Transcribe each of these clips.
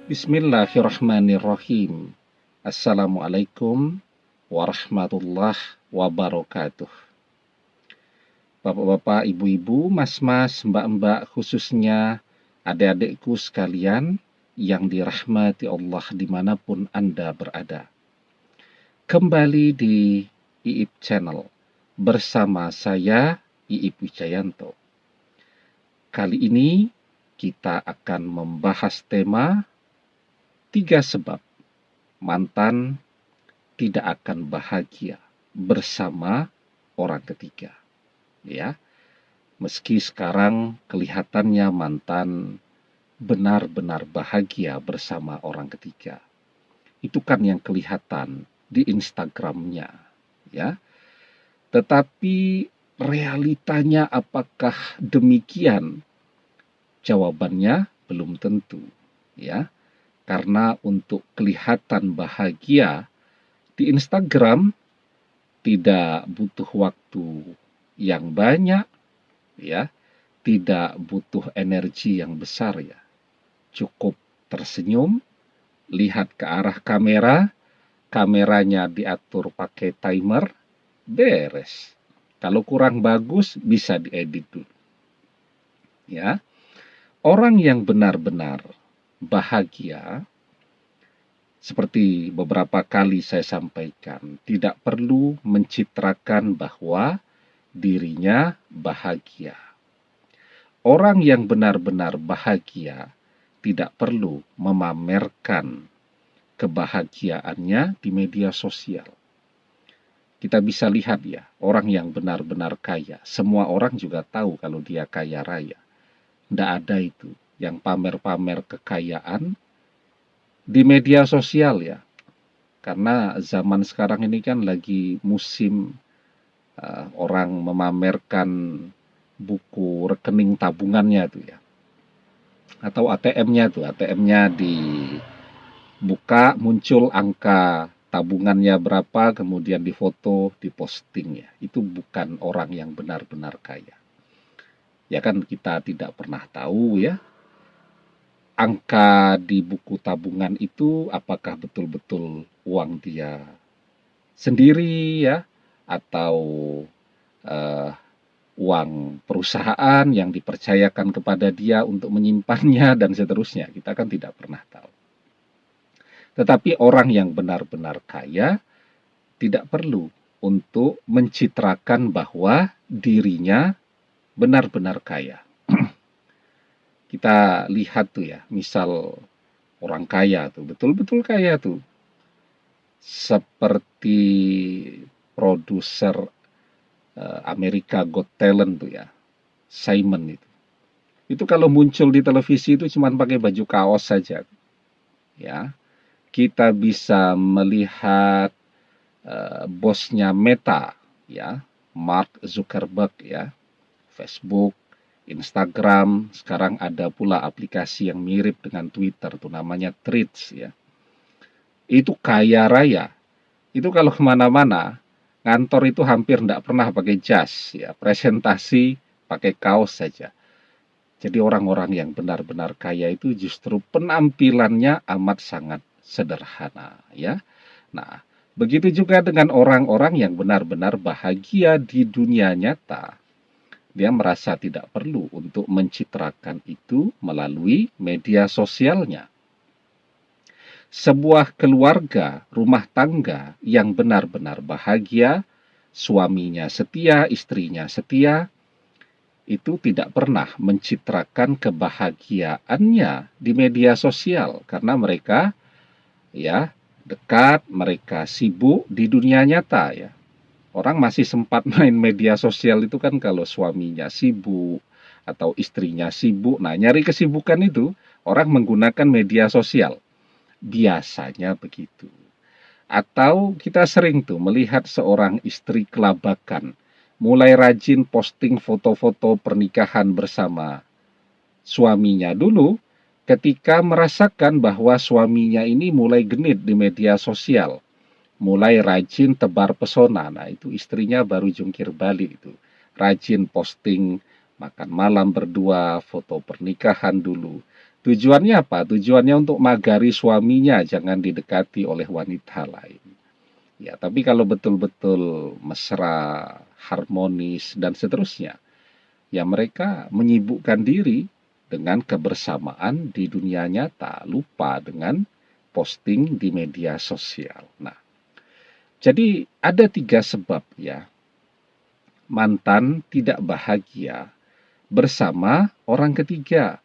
Bismillahirrahmanirrahim. Assalamualaikum warahmatullahi wabarakatuh. Bapak-bapak, ibu-ibu, mas-mas, mbak-mbak, khususnya adik-adikku sekalian yang dirahmati Allah dimanapun Anda berada. Kembali di IIP Channel bersama saya, IIP Wijayanto. Kali ini kita akan membahas tema 3 sebab mantan tidak akan bahagia bersama orang ketiga. Ya, meski sekarang kelihatannya mantan benar-benar bahagia bersama orang ketiga. Itu kan yang kelihatan di Instagramnya, ya. Tetapi realitanya apakah demikian? Jawabannya belum tentu, ya. Karena untuk kelihatan bahagia di Instagram tidak butuh waktu yang banyak, ya, tidak butuh energi yang besar, ya. Cukup tersenyum, lihat ke arah kamera, kameranya diatur pakai timer, beres. Kalau kurang bagus bisa diedit dulu. Ya. Orang yang benar-benar bahagia, seperti beberapa kali saya sampaikan, tidak perlu mencitrakan bahwa dirinya bahagia. Orang yang benar-benar bahagia tidak perlu memamerkan kebahagiaannya di media sosial. Kita bisa lihat, ya, orang yang benar-benar kaya. Semua orang juga tahu kalau dia kaya raya. Tidak ada itu yang pamer-pamer kekayaan di media sosial, ya. Karena zaman sekarang ini kan lagi musim orang memamerkan buku rekening tabungannya tuh, ya. Atau ATM-nya tuh, ATM-nya dibuka, muncul angka tabungannya berapa, kemudian difoto, diposting, ya. Itu bukan orang yang benar-benar kaya. Ya kan kita tidak pernah tahu, ya, angka di buku tabungan itu apakah betul-betul uang dia sendiri, ya, atau uang perusahaan yang dipercayakan kepada dia untuk menyimpannya dan seterusnya. Kita kan tidak pernah tahu. Tetapi orang yang benar-benar kaya tidak perlu untuk mencitrakan bahwa dirinya benar-benar kaya. Kita lihat tuh, ya, misal orang kaya tuh, betul-betul kaya tuh. Seperti produser Amerika Got Talent tuh, ya, Simon itu. Itu kalau muncul di televisi itu cuma pakai baju kaos saja. Ya. Kita bisa melihat bosnya Meta, ya, Mark Zuckerberg, ya, Facebook, Instagram, sekarang ada pula aplikasi yang mirip dengan Twitter tuh namanya Threads, ya. Itu kaya raya. Itu kalau kemana-mana, kantor itu hampir tidak pernah pakai jas, ya, presentasi pakai kaos saja. Jadi orang-orang yang benar-benar kaya itu justru penampilannya amat sangat sederhana, ya. Nah, begitu juga dengan orang-orang yang benar-benar bahagia di dunia nyata. Dia merasa tidak perlu untuk mencitrakan itu melalui media sosialnya. Sebuah keluarga, rumah tangga yang benar-benar bahagia, suaminya setia, istrinya setia, itu tidak pernah mencitrakan kebahagiaannya di media sosial karena mereka, ya, dekat, mereka sibuk di dunia nyata, ya. Orang masih sempat main media sosial itu kan kalau suaminya sibuk atau istrinya sibuk. Nah, nyari kesibukan itu orang menggunakan media sosial. Biasanya begitu. Atau kita sering tuh melihat seorang istri kelabakan mulai rajin posting foto-foto pernikahan bersama suaminya dulu ketika merasakan bahwa suaminya ini mulai genit di media sosial, mulai rajin tebar pesona. Nah, itu istrinya baru jungkir balik itu. Rajin posting makan malam berdua, foto pernikahan dulu. Tujuannya apa? Tujuannya untuk magari suaminya jangan didekati oleh wanita lain. Ya, tapi kalau betul-betul mesra, harmonis, dan seterusnya, ya mereka menyibukkan diri dengan kebersamaan di dunia nyata, lupa dengan posting di media sosial. Nah, jadi ada 3 sebab ya, mantan tidak bahagia bersama orang ketiga.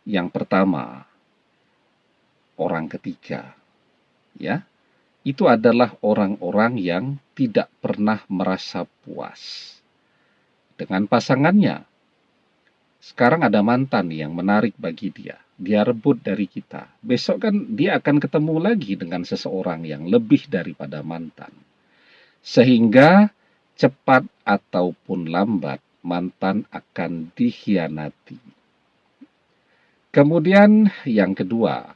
Yang pertama, orang ketiga, ya, itu adalah orang-orang yang tidak pernah merasa puas dengan pasangannya. Sekarang ada mantan yang menarik bagi dia. Dia rebut dari kita. Besok kan dia akan ketemu lagi dengan seseorang yang lebih daripada mantan. Sehingga cepat ataupun lambat mantan akan dikhianati. Kemudian yang kedua,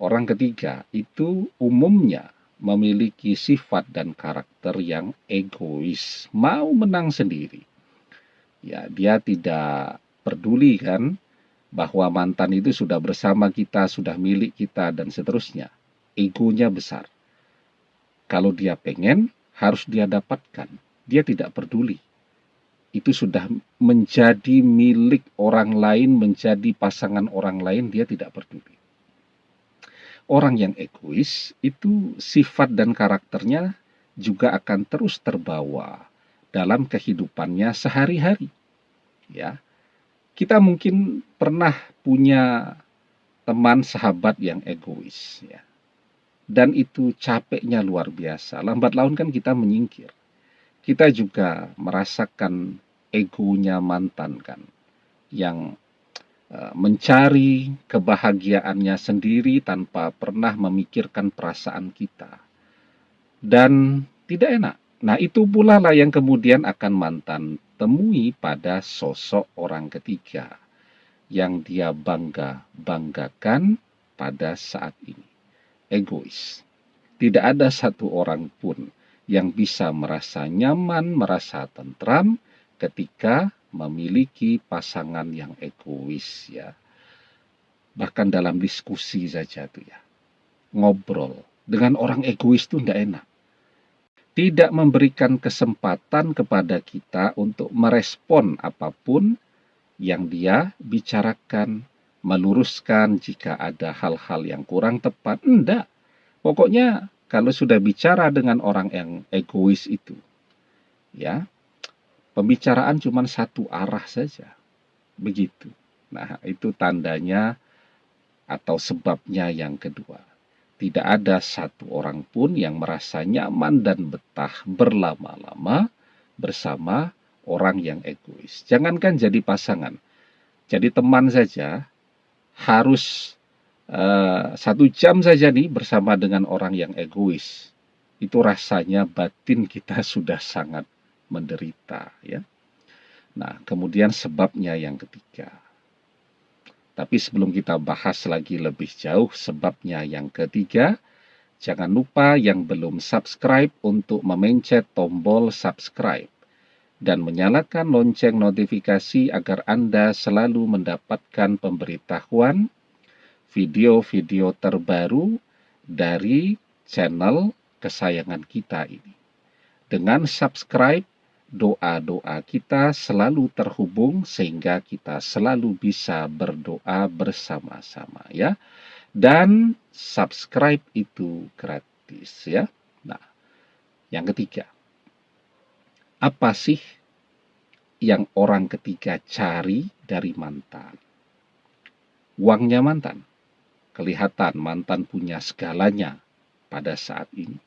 orang ketiga itu umumnya memiliki sifat dan karakter yang egois, mau menang sendiri. Ya, dia tidak peduli kan bahwa mantan itu sudah bersama kita, sudah milik kita dan seterusnya. Egonya besar. Kalau dia pengen, harus dia dapatkan. Dia tidak peduli. Itu sudah menjadi milik orang lain, menjadi pasangan orang lain, dia tidak peduli. Orang yang egois itu sifat dan karakternya juga akan terus terbawa dalam kehidupannya sehari-hari. Ya, kita mungkin pernah punya teman sahabat yang egois, ya, dan itu capeknya luar biasa. Lambat laun kan kita menyingkir. Kita juga merasakan egonya mantan kan, yang mencari kebahagiaannya sendiri tanpa pernah memikirkan perasaan kita. Dan tidak enak. Nah, itu pula lah yang kemudian akan mantan temui pada sosok orang ketiga yang dia banggakan pada saat ini. Egois. Tidak ada satu orang pun yang bisa merasa nyaman, merasa tentram ketika memiliki pasangan yang egois ya. Bahkan dalam diskusi saja tuh ya. Ngobrol dengan orang egois tuh tidak enak. Tidak memberikan kesempatan kepada kita untuk merespon apapun yang dia bicarakan, meluruskan jika ada hal-hal yang kurang tepat. Enggak. Pokoknya kalau sudah bicara dengan orang yang egois itu, ya, pembicaraan cuma satu arah saja. Begitu. Nah, itu tandanya atau sebabnya yang kedua. Tidak ada satu orang pun yang merasa nyaman dan betah berlama-lama bersama orang yang egois. Jangankan jadi pasangan, jadi teman saja harus 1 jam saja nih bersama dengan orang yang egois. Itu rasanya batin kita sudah sangat menderita ya. Nah, kemudian sebabnya yang ketiga. Tapi sebelum kita bahas lagi lebih jauh sebabnya yang ketiga, jangan lupa yang belum subscribe untuk memencet tombol subscribe dan menyalakan lonceng notifikasi agar Anda selalu mendapatkan pemberitahuan video-video terbaru dari channel kesayangan kita ini. Dengan subscribe, doa-doa kita selalu terhubung sehingga kita selalu bisa berdoa bersama-sama ya. Dan subscribe itu gratis ya. Nah, yang ketiga. Apa sih yang orang ketiga cari dari mantan? Uangnya mantan. Kelihatan mantan punya segalanya pada saat ini.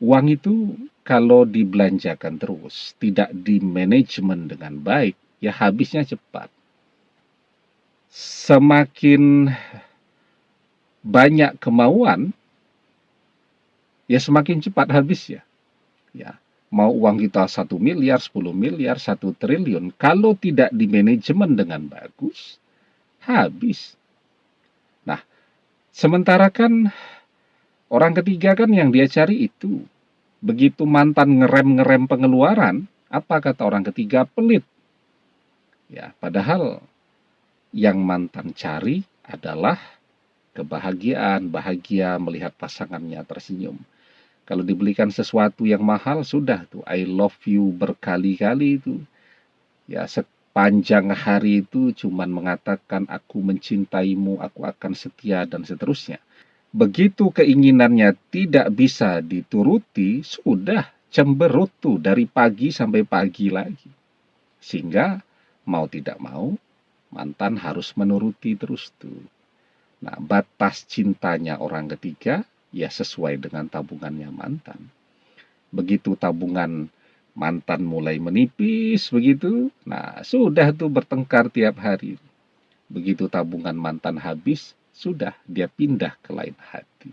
Uang itu kalau dibelanjakan terus, tidak dimanajemen dengan baik, ya habisnya cepat. Semakin banyak kemauan, ya semakin cepat habis ya. Ya, mau uang kita 1 miliar, 10 miliar, 1 triliun, kalau tidak dimanajemen dengan bagus, habis. Nah, sementara kan orang ketiga kan yang dia cari itu. Begitu mantan ngerem pengeluaran, apa kata orang ketiga? Pelit. Ya, padahal yang mantan cari adalah kebahagiaan, bahagia melihat pasangannya tersenyum. Kalau dibelikan sesuatu yang mahal, sudah tuh I love you berkali-kali itu. Ya, sepanjang hari itu cuman mengatakan aku mencintaimu, aku akan setia dan seterusnya. Begitu keinginannya tidak bisa dituruti, sudah cemberut tuh dari pagi sampai pagi lagi. Sehingga mau tidak mau, mantan harus menuruti terus tuh. Nah, batas cintanya orang ketiga ya sesuai dengan tabungannya mantan. Begitu tabungan mantan mulai menipis begitu, nah sudah tuh bertengkar tiap hari. Begitu tabungan mantan habis, sudah dia pindah ke lain hati.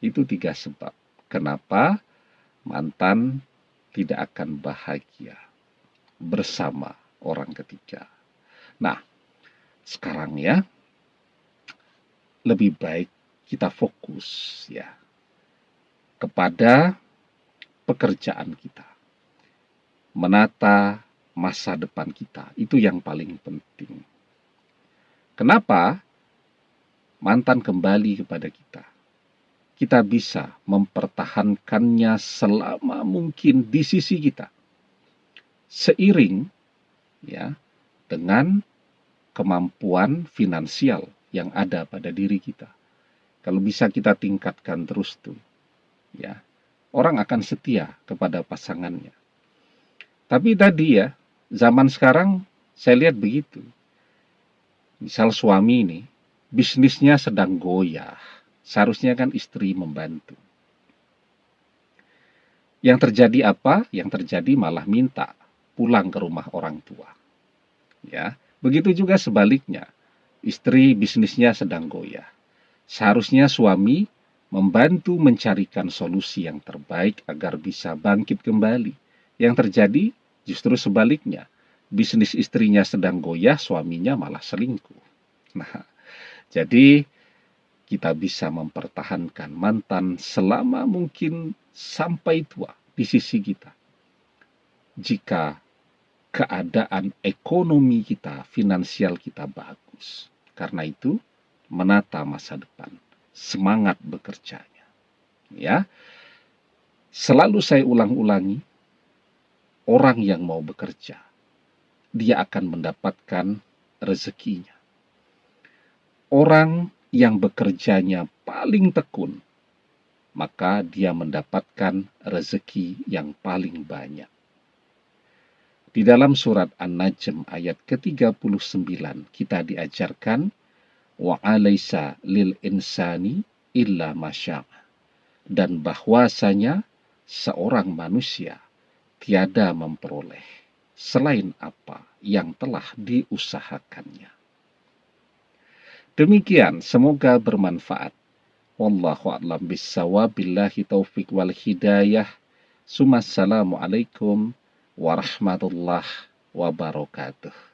Itu 3 sebab kenapa mantan tidak akan bahagia bersama orang ketiga. Nah, sekarang ya, lebih baik kita fokus ya kepada pekerjaan kita. Menata masa depan kita, itu yang paling penting. Kenapa mantan kembali kepada kita? Kita bisa mempertahankannya selama mungkin di sisi kita. Seiring ya dengan kemampuan finansial yang ada pada diri kita. Kalau bisa kita tingkatkan terus tuh, ya, orang akan setia kepada pasangannya. Tapi tadi ya, zaman sekarang saya lihat begitu. Misal suami ini, bisnisnya sedang goyah. Seharusnya kan istri membantu. Yang terjadi apa? Yang terjadi malah minta pulang ke rumah orang tua. Ya, begitu juga sebaliknya. Istri bisnisnya sedang goyah. Seharusnya suami membantu mencarikan solusi yang terbaik agar bisa bangkit kembali. Yang terjadi justru sebaliknya. Bisnis istrinya sedang goyah, suaminya malah selingkuh. Nah, jadi kita bisa mempertahankan mantan selama mungkin sampai tua di sisi kita. Jika keadaan ekonomi kita, finansial kita bagus. Karena itu, menata masa depan, semangat bekerjanya. Ya, selalu saya ulang-ulangi, orang yang mau bekerja, dia akan mendapatkan rezekinya. Orang yang bekerjanya paling tekun, maka dia mendapatkan rezeki yang paling banyak. Di dalam surat An-Najm ayat ke-39 kita diajarkan wa alaysa lil insani illa masya'a, dan bahwasanya seorang manusia tiada memperoleh selain apa yang telah diusahakannya. Demikian, semoga bermanfaat. Wallahu a'lam bissawab, billahi taufiq wal hidayah. Assalamualaikum warahmatullahi wabarakatuh.